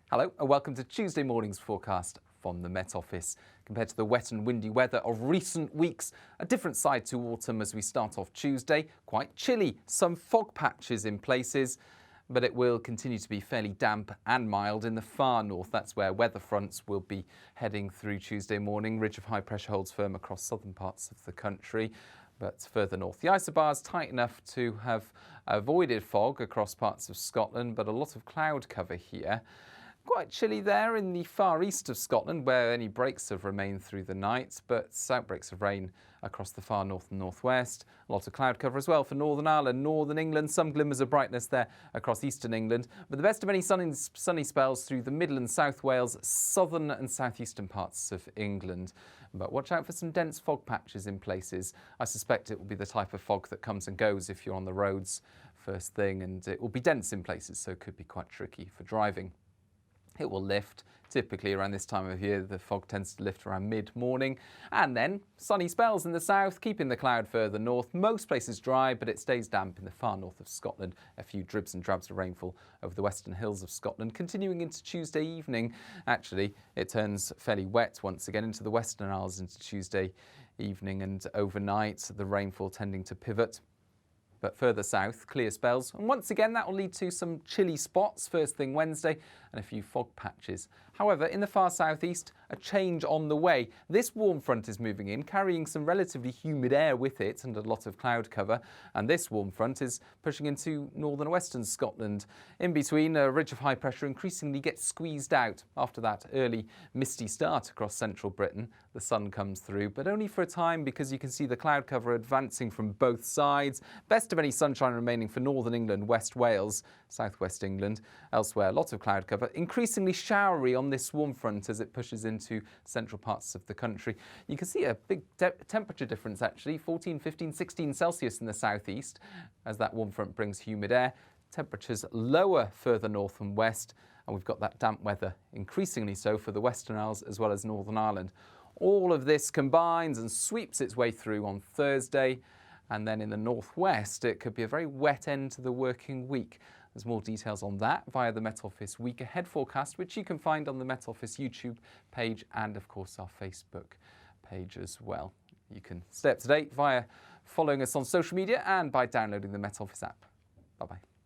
Hello and welcome to Tuesday morning's forecast from the Met Office. Compared to the wet and windy weather of recent weeks, a different side to autumn as we start off Tuesday. Quite chilly, some fog patches in places, but it will continue to be fairly damp and mild in the far north. That's where weather fronts will be heading through Tuesday morning. Ridge of high pressure holds firm across southern parts of the country. But further north, the isobars tight enough to have avoided fog across parts of Scotland, but a lot of cloud cover here. Quite chilly there in the far east of Scotland, where any breaks have remained through the night, but outbreaks of rain across the far north and northwest. A lot of cloud cover as well for Northern Ireland, Northern England, some glimmers of brightness there across eastern England, but the best of any sunny spells through the middle and south Wales, southern and southeastern parts of England. But watch out for some dense fog patches in places. I suspect it will be the type of fog that comes and goes if you're on the roads first thing, and it will be dense in places, so it could be quite tricky for driving. It will lift. Typically around this time of year, the fog tends to lift around mid-morning. And then sunny spells in the south, keeping the cloud further north. Most places dry, but it stays damp in the far north of Scotland. A few dribs and drabs of rainfall over the western hills of Scotland. Continuing into Tuesday evening, actually, it turns fairly wet once again into the Western Isles into Tuesday evening and overnight. The rainfall tending to pivot. But further south, clear spells. And once again, that will lead to some chilly spots first thing Wednesday and a few fog patches. However, in the far southeast, a change on the way. This warm front is moving in, carrying some relatively humid air with it and a lot of cloud cover. And this warm front is pushing into northern western Scotland. In between, a ridge of high pressure increasingly gets squeezed out. After that early misty start across central Britain, the sun comes through, but only for a time because you can see the cloud cover advancing from both sides. Best of any sunshine remaining for northern England, West Wales, southwest England. Elsewhere, lots of cloud cover, increasingly showery on this warm front as it pushes into central parts of the country. You can see a big temperature difference actually, 14, 15, 16 Celsius in the southeast as that warm front brings humid air. Temperatures lower further north and west, and we've got that damp weather, increasingly so for the Western Isles as well as Northern Ireland. All of this combines and sweeps its way through on Thursday. And then in the northwest, it could be a very wet end to the working week. There's more details on that via the Met Office Week Ahead forecast, which you can find on the Met Office YouTube page and, of course, our Facebook page as well. You can stay up to date via following us on social media and by downloading the Met Office app. Bye-bye.